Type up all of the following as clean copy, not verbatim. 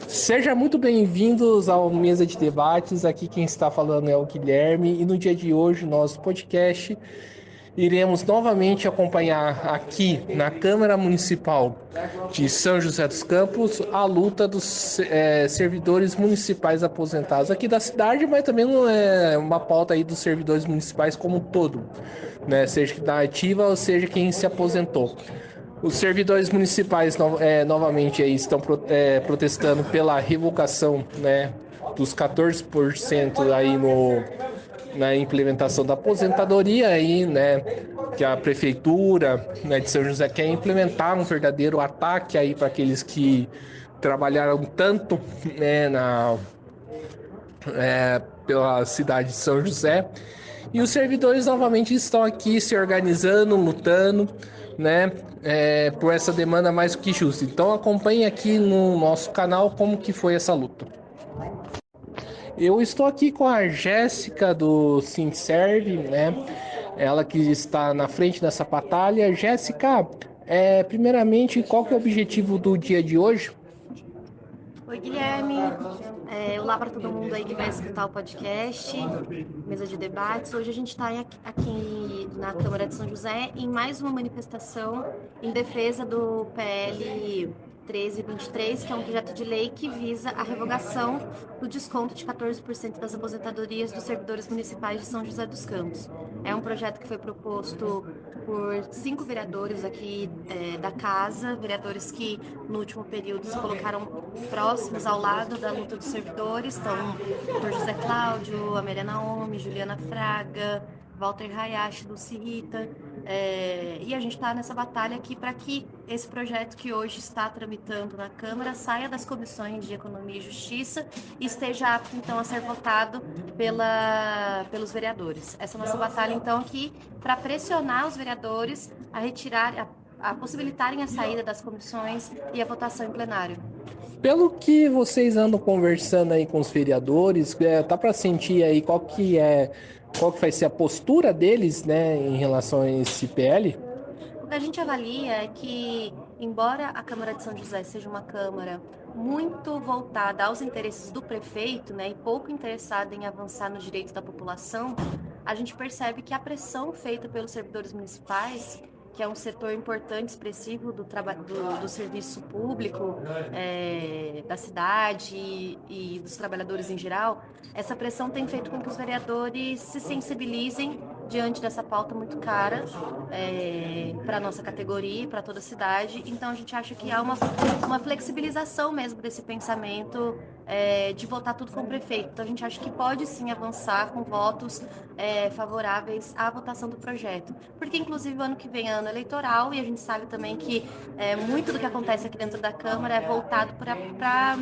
Seja muito bem-vindos ao Mesa de Debates. Aqui quem está falando é o Guilherme e no dia de hoje, nosso podcast, iremos novamente acompanhar aqui na Câmara Municipal de São José dos Campos a luta dos servidores municipais aposentados aqui da cidade, mas também não é uma pauta aí dos servidores municipais como um todo, né? Seja da ativa ou seja quem se aposentou. Os servidores municipais novamente aí estão protestando pela revogação, né, dos 14% aí na implementação da aposentadoria aí, né, que a prefeitura, né, de São José quer implementar um verdadeiro ataque aí para aqueles que trabalharam tanto, né, pela cidade de São José. E os servidores novamente estão aqui se organizando, lutando, né, por essa demanda mais do que justa. Então acompanhe aqui no nosso canal como que foi essa luta. Eu estou aqui com a Jéssica do Sinserve, né? Ela que está na frente dessa batalha. Jéssica, primeiramente, qual que é o objetivo do dia de hoje? Oi, Guilherme. Olá para todo mundo aí que vai escutar o podcast, mesa de debates. Hoje a gente está aqui na Câmara de São José em mais uma manifestação em defesa do PL 1323, que é um projeto de lei que visa a revogação do desconto de 14% das aposentadorias dos servidores municipais de São José dos Campos. É um projeto que foi proposto por 5 vereadores aqui da casa, vereadores que no último período se colocaram próximos ao lado da luta dos servidores. Então, o Dr. José Cláudio, Amélia Naomi, Juliana Fraga, Walter Hayashi, Lucy Rita, e a gente está nessa batalha aqui para que esse projeto que hoje está tramitando na Câmara saia das comissões de Economia e Justiça e esteja apto, então, a ser votado pelos vereadores. Essa é a nossa batalha, então, aqui para pressionar os vereadores a retirar, a possibilitarem a saída das comissões e a votação em plenário. Pelo que vocês andam conversando aí com os vereadores, tá para sentir aí qual que vai ser a postura deles, né, em relação a esse PL? O que a gente avalia é que, embora a Câmara de São José seja uma Câmara muito voltada aos interesses do prefeito, né, e pouco interessada em avançar nos direitos da população, a gente percebe que a pressão feita pelos servidores municipais, que é um setor importante, expressivo do serviço público, da cidade e dos trabalhadores em geral, essa pressão tem feito com que os vereadores se sensibilizem diante dessa pauta muito cara para a nossa categoria, para toda a cidade. Então a gente acha que há uma flexibilização mesmo desse pensamento de votar tudo com o prefeito. Então a gente acha que pode sim avançar com votos favoráveis à votação do projeto. Porque inclusive o ano que vem é ano eleitoral e a gente sabe também que muito do que acontece aqui dentro da Câmara é voltado para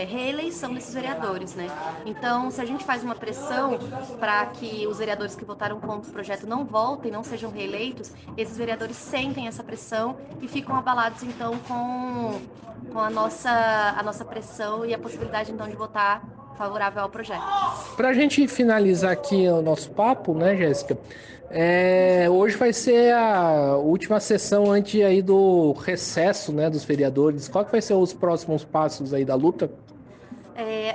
reeleição desses vereadores, né? Então, se a gente faz uma pressão para que os vereadores que votaram contra o projeto não voltem, não sejam reeleitos, esses vereadores sentem essa pressão e ficam abalados, então, com a nossa pressão e a possibilidade, então, de votar favorável ao projeto. Para a gente finalizar aqui o nosso papo, né, Jéssica? Hoje vai ser a última sessão antes aí do recesso, né, dos vereadores. Qual que vai ser os próximos passos aí da luta?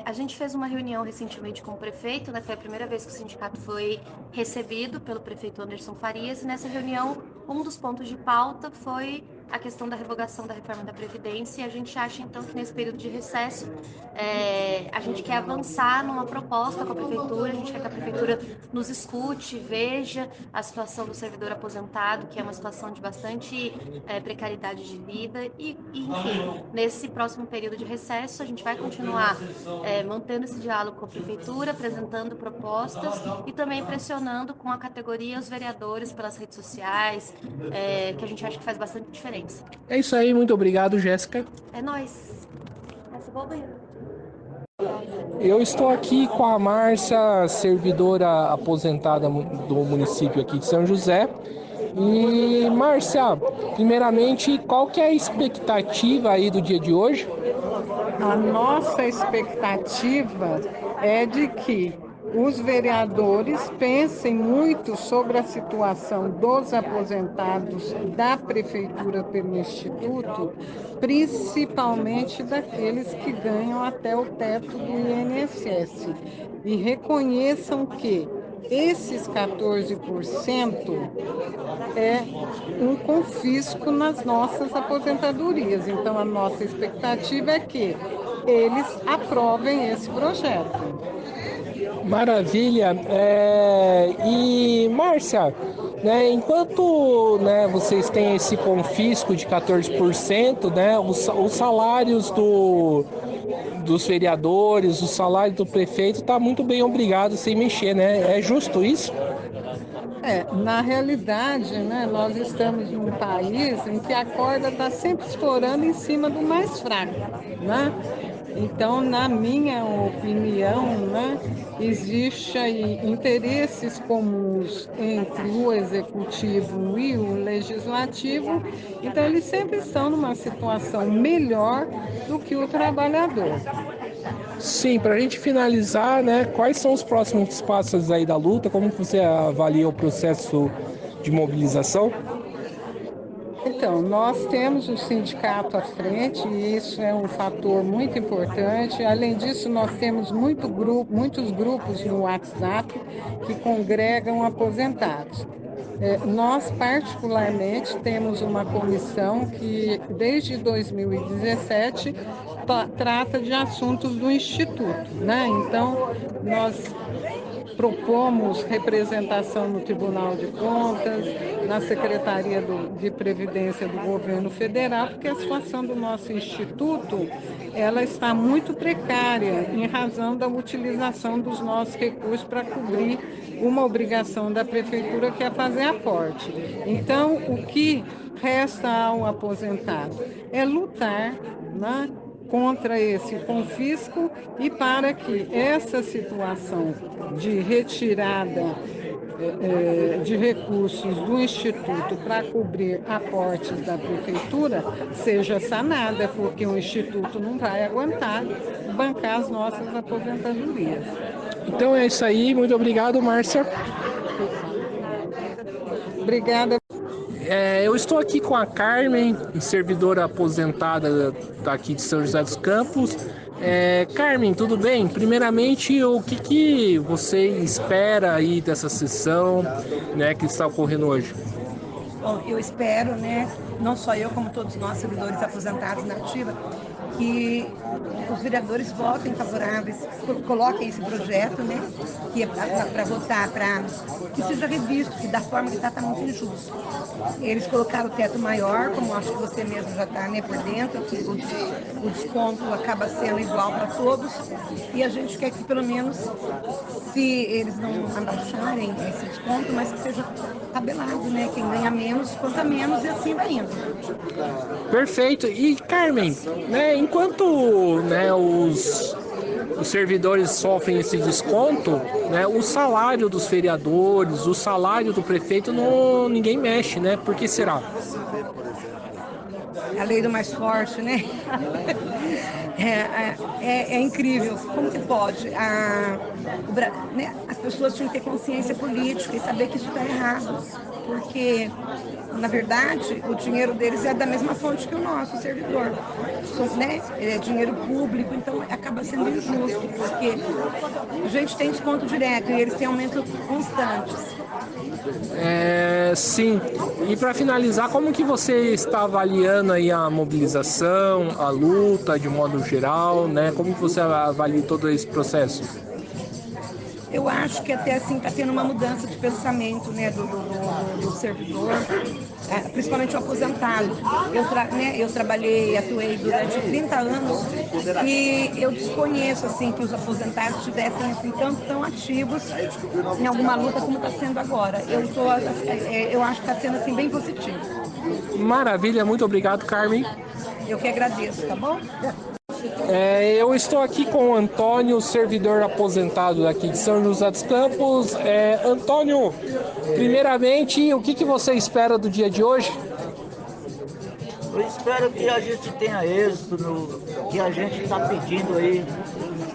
A gente fez uma reunião recentemente com o prefeito, né? Foi a primeira vez que o sindicato foi recebido pelo prefeito Anderson Farias, e nessa reunião um dos pontos de pauta foi a questão da revogação da reforma da Previdência, e a gente acha então que nesse período de recesso a gente quer avançar numa proposta com a prefeitura, a gente quer que a prefeitura nos escute, veja a situação do servidor aposentado, que é uma situação de bastante precariedade de vida, e enfim, nesse próximo período de recesso a gente vai continuar mantendo esse diálogo com a prefeitura, apresentando propostas e também pressionando com a categoria os vereadores pelas redes sociais, que a gente acha que faz bastante diferença. É isso aí, muito obrigado, Jéssica. É nóis! Essa é boa banheira. Eu estou aqui com a Márcia, servidora aposentada do município aqui de São José. E, Márcia, primeiramente, qual que é a expectativa aí do dia de hoje? A nossa expectativa é de que os vereadores pensem muito sobre a situação dos aposentados da Prefeitura pelo Instituto, principalmente daqueles que ganham até o teto do INSS, e reconheçam que esses 14% é um confisco nas nossas aposentadorias. Então, a nossa expectativa é que eles aprovem esse projeto. Maravilha. E, Márcia, né, enquanto, né, vocês têm esse confisco de 14%, né, os salários dos vereadores, o salário do prefeito está muito bem obrigado sem mexer, né? É justo isso? Na realidade, né, nós estamos num país em que a corda está sempre estourando em cima do mais fraco, né? Então, na minha opinião, né, existe aí interesses comuns entre o executivo e o legislativo, então eles sempre estão numa situação melhor do que o trabalhador. Sim, para a gente finalizar, né, quais são os próximos passos aí da luta? Como você avalia o processo de mobilização? Então, nós temos o sindicato à frente e isso é um fator muito importante. Além disso, nós temos muitos grupos no WhatsApp que congregam aposentados. Nós, particularmente, temos uma comissão que, desde 2017, trata de assuntos do Instituto, né? Então, nós propomos representação no Tribunal de Contas, na Secretaria de Previdência do Governo Federal, porque a situação do nosso instituto ela está muito precária em razão da utilização dos nossos recursos para cobrir uma obrigação da Prefeitura, que é fazer aporte. Então, o que resta ao aposentado é lutar, né, contra esse confisco e para que essa situação de retirada de recursos do Instituto para cobrir aportes da Prefeitura seja sanada, porque o Instituto não vai aguentar bancar as nossas aposentadorias. Então é isso aí, muito obrigado, Márcia. Obrigada. Eu estou aqui com a Carmen, servidora aposentada aqui de São José dos Campos. Carmen, tudo bem? Primeiramente, o que você espera aí dessa sessão, né, que está ocorrendo hoje? Bom, eu espero, né, não só eu, como todos nós, servidores aposentados na ativa, que os vereadores votem favoráveis, coloquem esse projeto, né, que é para votar, para que seja revisto, que da forma que está muito injusto. Eles colocaram o teto maior, como acho que você mesmo já está, né, por dentro, que o desconto acaba sendo igual para todos, e a gente quer que pelo menos, se eles não abaixarem esse desconto, mas que seja tabelado, né, quem ganha menos, conta menos, e assim vai indo. Perfeito. E Carmen, né, enquanto, né, os servidores sofrem esse desconto, né, o salário dos vereadores, o salário do prefeito, ninguém mexe, né? Por que será? A lei do mais forte, né? É incrível. Como que pode? As pessoas tinham que ter consciência política e saber que isso está errado. Porque, na verdade, o dinheiro deles é da mesma fonte que o nosso, o servidor. Né? É dinheiro público, então acaba sendo injusto, porque a gente tem desconto direto e eles têm aumento constantes. Sim. E para finalizar, como que você está avaliando aí a mobilização, a luta de modo geral, né? Como que você avalia todo esse processo? Eu acho que até assim está tendo uma mudança de pensamento, né, do servidor, principalmente o aposentado. Eu trabalhei, atuei durante 30 anos e eu desconheço assim que os aposentados estivessem assim tão ativos em alguma luta como está sendo agora. Eu acho que está sendo assim bem positivo. Maravilha, muito obrigado, Carmen. Eu que agradeço, tá bom? Eu estou aqui com o Antônio, servidor aposentado aqui de São José dos Campos. Antônio, primeiramente, o que você espera do dia de hoje? Eu espero que a gente tenha êxito no que a gente está pedindo aí,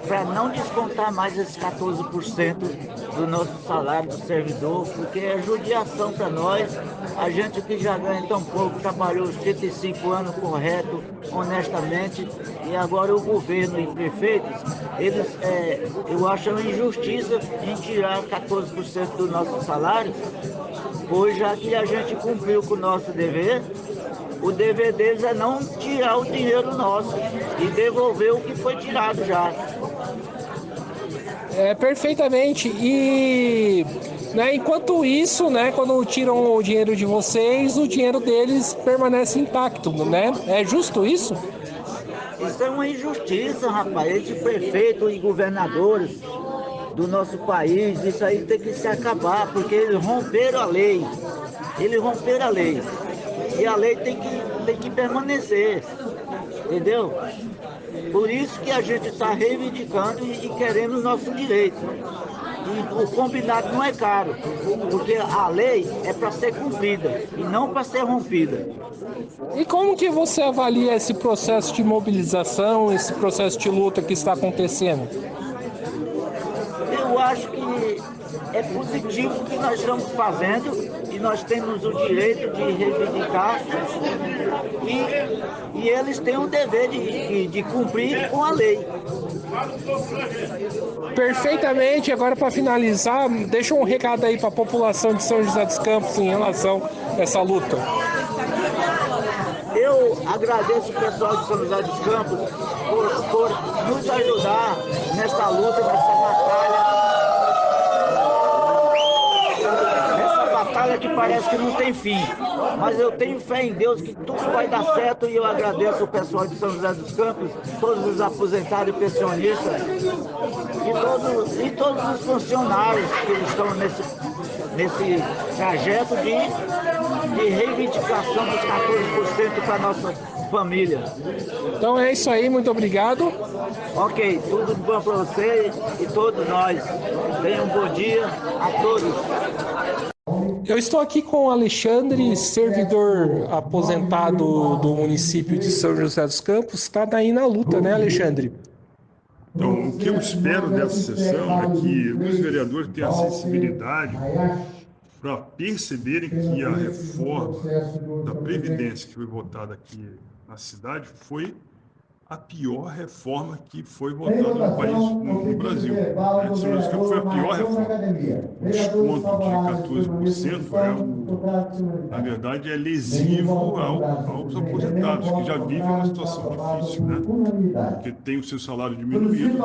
para não descontar mais esses 14% do nosso salário do servidor, porque é judiação para nós. A gente que já ganha tão pouco, trabalhou os 35 anos correto, honestamente, e agora o governo e prefeitos, eles, eu acho uma injustiça em tirar 14% do nosso salário, pois já que a gente cumpriu com o nosso dever, o dever deles é não tirar o dinheiro nosso e devolver o que foi tirado já. Perfeitamente. E né, enquanto isso, né, quando tiram o dinheiro de vocês, o dinheiro deles permanece intacto, né? É justo isso? Isso é uma injustiça, rapaz. Esses prefeitos e governadores do nosso país, isso aí tem que se acabar, porque eles romperam a lei. Eles romperam a lei. E a lei tem que permanecer. Entendeu? Por isso que a gente está reivindicando e querendo o nosso direito. E o combinado não é caro, porque a lei é para ser cumprida e não para ser rompida. E como que você avalia esse processo de mobilização, esse processo de luta que está acontecendo? Eu acho que é positivo o que nós estamos fazendo e nós temos o direito de reivindicar e eles têm o dever de cumprir com a lei. Perfeitamente. Agora, para finalizar, deixa um recado aí para a população de São José dos Campos em relação a essa luta. Eu agradeço o pessoal de São José dos Campos por nos ajudar nessa luta, nessa batalha que parece que não tem fim. Mas eu tenho fé em Deus que tudo vai dar certo e eu agradeço o pessoal de São José dos Campos, todos os aposentados e pensionistas e todos os funcionários que estão nesse trajeto de reivindicação dos 14% para a nossa família. Então é isso aí, muito obrigado. Ok, tudo de bom para você e todos nós. Tenham um bom dia a todos. Eu estou aqui com o Alexandre, servidor aposentado do município de São José dos Campos. Está daí na luta, né, Alexandre? Então, o que eu espero dessa sessão é que os vereadores tenham a sensibilidade para perceberem que a reforma da Previdência que foi votada aqui na cidade foi a pior reforma que foi votada no país, no Brasil. São José dos Campos foi a pior reforma. O desconto de 14% na verdade, é lesivo aos aposentados, que já vivem uma situação difícil, né? Porque tem o seu salário diminuído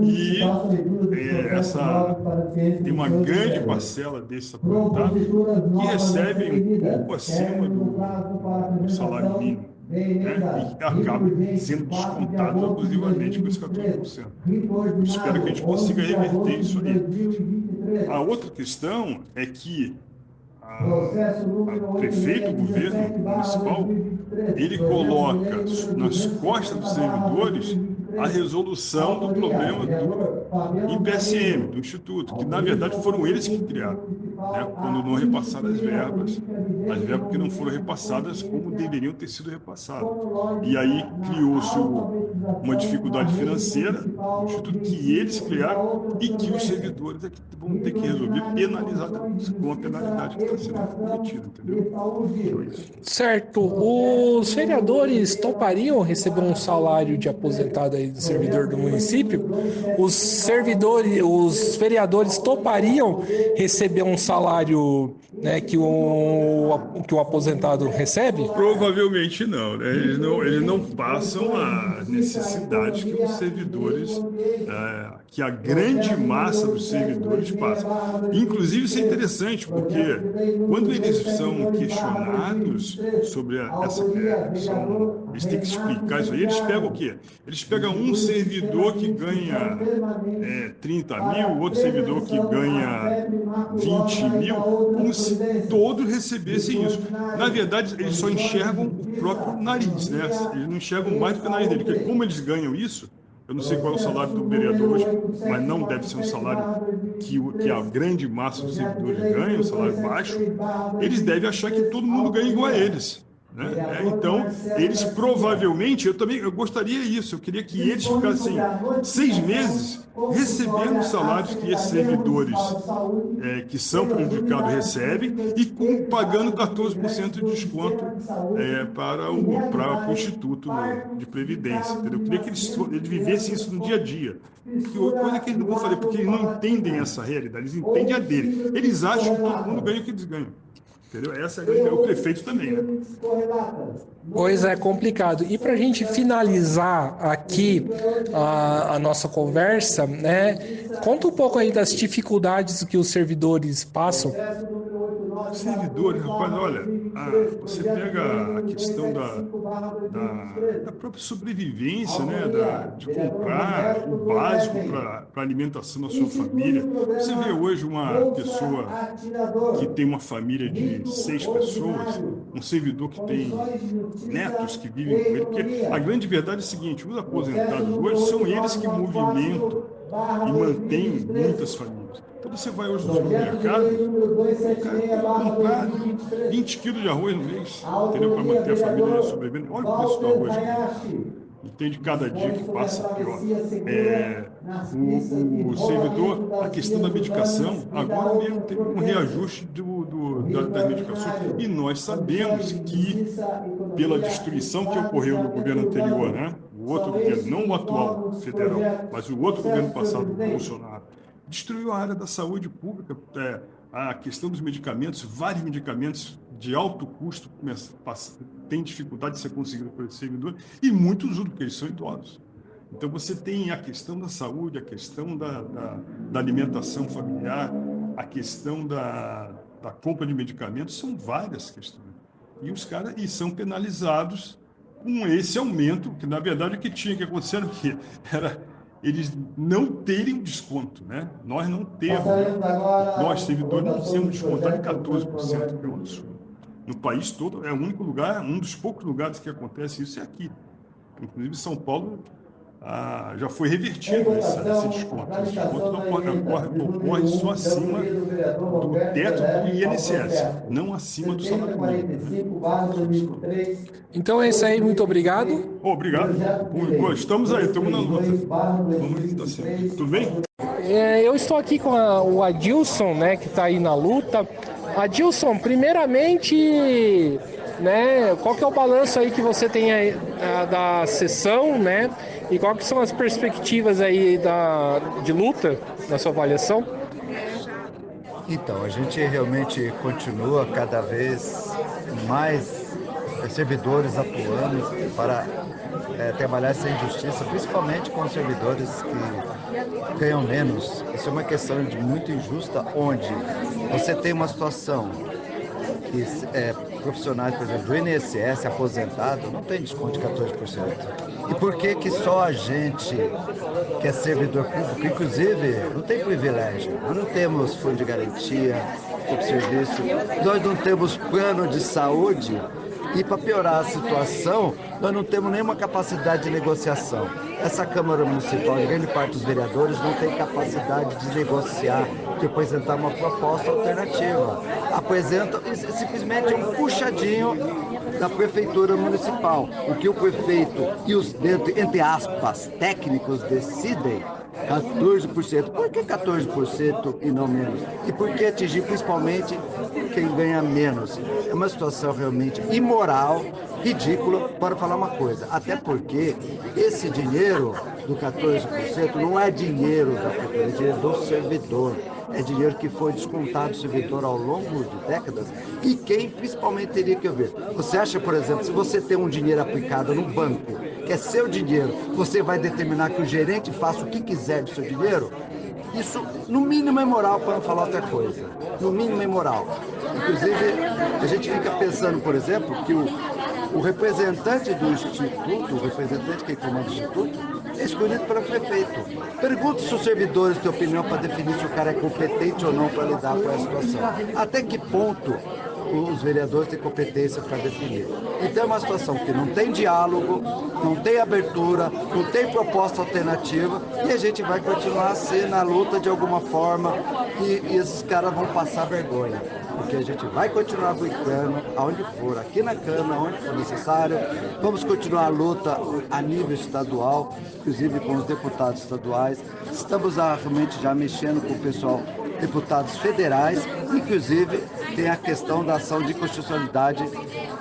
e tem uma grande parcela desses aposentados que recebem um pouco acima do salário mínimo. Né? E acaba sendo descontado abusivamente com esse 14%. Eu espero que a gente consiga reverter isso aí. A outra questão é que o prefeito, o governo municipal, ele coloca nas costas dos servidores a resolução do problema do IPSM, do Instituto, que na verdade foram eles que criaram, né, quando não repassaram as verbas que não foram repassadas como deveriam ter sido repassadas. E aí criou-se uma dificuldade financeira no Instituto que eles criaram e que os servidores é que vão ter que resolver com a penalidade que está sendo cometida, entendeu? Então, é isso. Certo. Os vereadores topariam receber um salário de aposentado aí do servidor do município? Os vereadores topariam receber um salário, né, que o aposentado recebe? Provavelmente não, né? Eles não passam a necessidade que os servidores, que a grande massa dos servidores passa. Inclusive, isso é interessante, porque quando eles são questionados sobre essa questão, eles têm que explicar isso aí. Eles pegam o quê? Eles pegam um servidor que ganha 30 mil, outro servidor que ganha 20 mil, como se todos recebessem isso. Na verdade, eles só enxergam o próprio nariz, né? Eles não enxergam mais do que o nariz dele, porque como eles ganham isso, eu não sei qual é o salário do vereador hoje, mas não deve ser um salário que a grande massa dos servidores ganha, um salário baixo. Eles devem achar que todo mundo ganha igual a eles, né? Então, eles provavelmente, eu gostaria isso, eu queria que eles ficassem 6 meses recebendo os salários que esses servidores que são prejudicados recebem e pagando 14% de desconto para o Instituto de Previdência. Entendeu? Eu queria que eles vivessem isso no dia a dia. Coisa que eles não vão fazer, porque eles não entendem essa realidade, eles entendem a dele. Eles acham que todo mundo ganha o que eles ganham. Entendeu? Essa é o prefeito também, né? Pois é, complicado. E para a gente finalizar aqui a nossa conversa, né? Conta um pouco aí das dificuldades que os servidores passam. Servidores, rapaz, olha, você pega a questão da própria sobrevivência, né? De comprar o básico para alimentação da sua família. Você vê hoje uma pessoa que tem uma família de 6 pessoas, um servidor que tem netos que vivem com ele, porque a grande verdade é a seguinte: os aposentados hoje são eles que movimentam e mantêm muitas famílias. Então você vai hoje no supermercado, o cara tem que comprar 20 quilos de arroz no mês, entendeu? Para manter a família sobrevivendo. Olha o preço do arroz. Entende? Cada dia que passa, pior. O servidor, a questão da medicação, agora mesmo teve um reajuste das medicações. E nós sabemos que, pela destruição que ocorreu no governo anterior, né? O outro governo, não o atual federal, mas o outro governo passado, Bolsonaro, destruiu a área da saúde pública, a questão dos medicamentos, vários medicamentos de alto custo têm dificuldade de ser conseguido por esse servidor, e muitos outros, porque eles são idosos. Então você tem a questão da saúde, a questão da alimentação familiar, a questão da compra de medicamentos, são várias questões. E os caras são penalizados com esse aumento, que na verdade o que tinha que acontecer era eles não terem desconto, né? Nós não temos, nós servidores não temos descontado em 14%, que é um absurdo. No país todo, é o único lugar, um dos poucos lugares que acontece isso é aqui. Inclusive, São Paulo já foi revertido esse desconto. Esse desconto ocorre só acima do teto do INSS, não acima do salário mínimo. Então é isso aí, muito obrigado. Obrigado. Estamos aí, estamos na luta. Vamos ver se está certo. Tudo bem? Eu estou aqui com o Adilson, né, que está aí na luta. Adilson, primeiramente, né, qual que é o balanço aí que você tem aí, da sessão, né, e qual que são as perspectivas aí de luta na sua avaliação? Então, a gente realmente continua cada vez mais servidores atuando para trabalhar essa injustiça, principalmente com os servidores que ganham menos. Isso é uma questão muito injusta, onde você tem uma situação que profissionais, por exemplo, do INSS aposentado não tem desconto de 14%. E por que só a gente que é servidor público, inclusive, não tem privilégio? Nós não temos fundo de garantia por serviço, nós não temos plano de saúde. E para piorar a situação, nós não temos nenhuma capacidade de negociação. Essa Câmara Municipal, em grande parte dos vereadores, não tem capacidade de negociar, de apresentar uma proposta alternativa. Apresentam simplesmente um puxadinho da Prefeitura Municipal. O que o prefeito e os, entre aspas, técnicos decidem, 14%. Por que 14% e não menos? E por que atingir principalmente quem ganha menos? É uma situação realmente imoral, ridícula, para falar uma coisa. Até porque esse dinheiro do 14% não é dinheiro da prefeitura, é dinheiro do servidor. É dinheiro que foi descontado do servidor ao longo de décadas e quem principalmente teria que ver. Você acha, por exemplo, se você tem um dinheiro aplicado no banco, que é seu dinheiro, você vai determinar que o gerente faça o que quiser do seu dinheiro? Isso, no mínimo, é moral, para não falar outra coisa. No mínimo, é moral. Inclusive, a gente fica pensando, por exemplo, que o representante do Instituto, o representante que comanda o Instituto, é escolhido pelo prefeito. Pergunta se os servidores têm opinião para definir se o cara é competente ou não para lidar com essa situação. Até que ponto os vereadores têm competência para definir. Então é uma situação que não tem diálogo, não tem abertura, não tem proposta alternativa e a gente vai continuar assim na luta de alguma forma e esses caras vão passar vergonha. Porque a gente vai continuar brincando aonde for, aqui na Câmara, onde for necessário. Vamos continuar a luta a nível estadual, inclusive com os deputados estaduais. Estamos realmente já mexendo com o pessoal, deputados federais, inclusive tem a questão da ação de constitucionalidade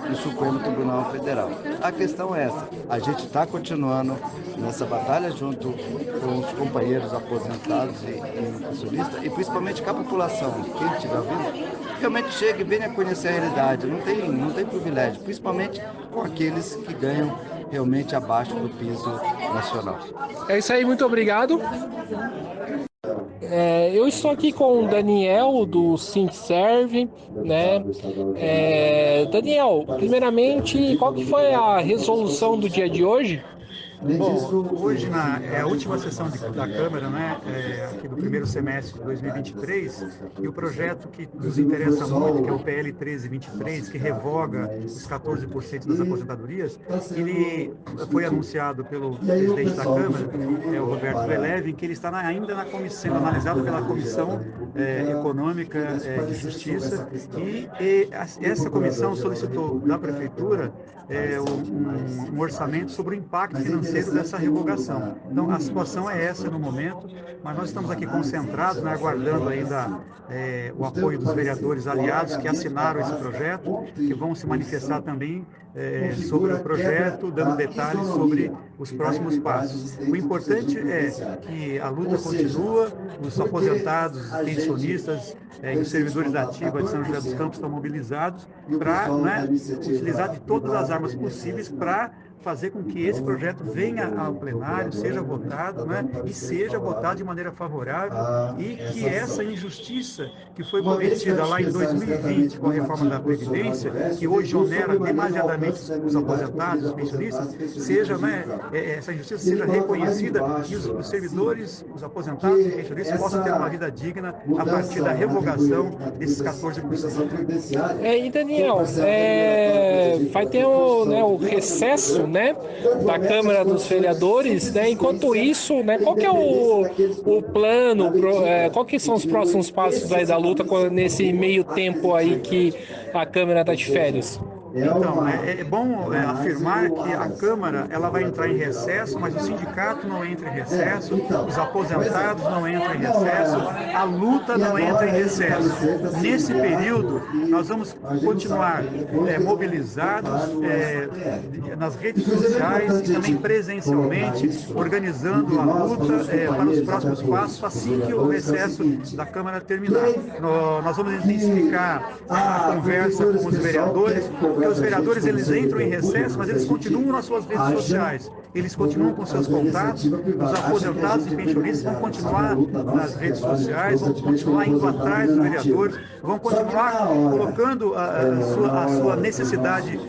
do Supremo Tribunal Federal. A questão é essa, a gente está continuando nessa batalha junto com os companheiros aposentados e pensionistas, e principalmente com a população, quem estiver ouvindo, realmente chegue e venha conhecer a realidade, não tem privilégio, principalmente com aqueles que ganham realmente abaixo do piso nacional. É isso aí, muito obrigado. Eu estou aqui com o Daniel do Sintserv, né? Daniel, primeiramente, qual que foi a resolução do dia de hoje? Bom, hoje é a última sessão da Câmara, né, aqui do primeiro semestre de 2023, e o projeto que nos interessa muito, que é o PL 1323, que revoga os 14% das aposentadorias, ele foi anunciado pelo presidente da Câmara, o Roberto Veleve, que ele está ainda na comissão, sendo analisado pela Comissão Econômica de Justiça, e essa comissão solicitou da Prefeitura um orçamento sobre o impacto financeiro dessa revogação. Então, a situação é essa no momento, mas nós estamos aqui concentrados, né, aguardando ainda o apoio dos vereadores aliados que assinaram esse projeto, que vão se manifestar também sobre o projeto, dando detalhes sobre os próximos passos. O importante é que a luta continua, os aposentados, pensionistas e os servidores da ativa de São José dos Campos estão mobilizados para utilizar de todas as armas possíveis para fazer com que esse projeto venha ao plenário, seja votado, né, e seja votado de maneira favorável, e que essa injustiça que foi cometida lá em 2020 com a reforma da Previdência, que hoje onera demasiadamente os aposentados, os pensionistas, essa injustiça seja reconhecida e os servidores, os aposentados e pensionistas possam ter uma vida digna a partir da revogação desses 14%. E Daniel, vai ter o recesso, né, da Câmara dos Vereadores, né? Enquanto isso, né, qual que é o plano, qual que são os próximos passos aí da luta nesse meio tempo aí que a Câmara está de férias? Então, é bom afirmar que a Câmara ela vai entrar em recesso, mas o sindicato não entra em recesso, os aposentados não entram em recesso, a luta não entra em recesso. Nesse período, nós vamos continuar mobilizados nas redes sociais e também presencialmente, organizando a luta para os próximos passos assim que o recesso da Câmara terminar. Nós vamos intensificar a conversa com os vereadores, porque os vereadores eles entram em recesso, mas eles continuam nas suas redes sociais, eles continuam com seus contatos, os aposentados e pensionistas vão continuar nas redes sociais, vão continuar indo atrás dos vereadores, vão continuar colocando a sua necessidade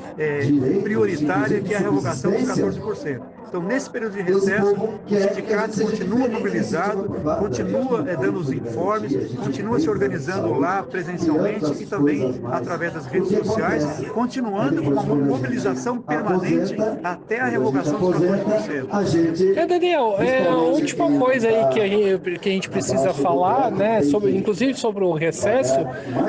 prioritária, que é a revogação dos 14%. Então, nesse período de recesso, o sindicato continua mobilizado, continua dando os informes, continua se organizando lá presencialmente e também através das redes sociais, continuando com uma mobilização permanente até a revogação dos 14%. Daniel, a última coisa aí que a gente precisa falar, né, inclusive sobre o recesso,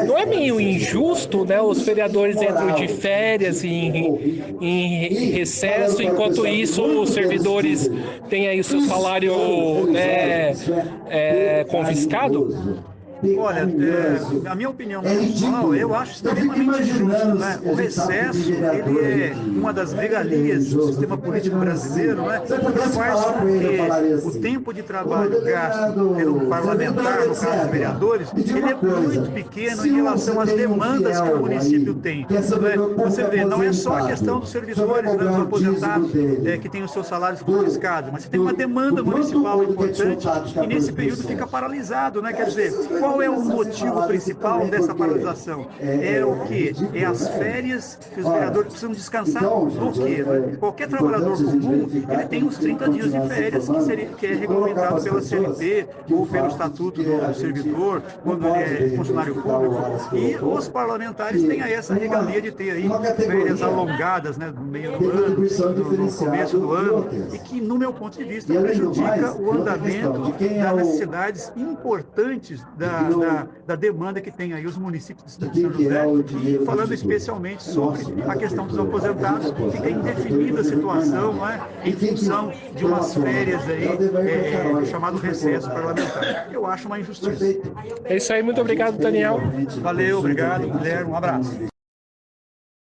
não é meio injusto, né, os vereadores entram de férias em recesso, enquanto isso os servidores têm aí o seu salário confiscado? Olha, a minha opinião pessoal, eu acho extremamente justo, né? O recesso, ele é uma das regalias do sistema político brasileiro, né? Que faz com que o tempo de trabalho gasto pelo parlamentar, no caso dos vereadores, ele é muito pequeno em relação às demandas que o município tem. Você vê, não é só a questão dos servidores, né, dos aposentados que têm os seus salários confiscados, mas você tem uma demanda municipal importante e nesse período fica paralisado, né? Quer dizer, qual qual é o motivo principal dessa paralisação? É o quê? É as férias que os vereadores precisam descansar do quê? Qualquer trabalhador comum, ele tem os 30 dias de férias que é regulamentado pela CLT ou pelo Estatuto do Servidor, quando ele é funcionário público. E os parlamentares têm aí essa regalia de ter aí férias alongadas, né, no meio do ano, no começo do ano, e que, no meu ponto de vista, prejudica o andamento das necessidades importantes da demanda que tem aí os municípios de São José, e falando especialmente sobre a questão dos aposentados, que tem indefinida a situação, né, em função de umas férias aí, chamado recesso parlamentar. Eu acho uma injustiça. É isso aí, muito obrigado, Daniel. Valeu, obrigado, Guilherme, um abraço.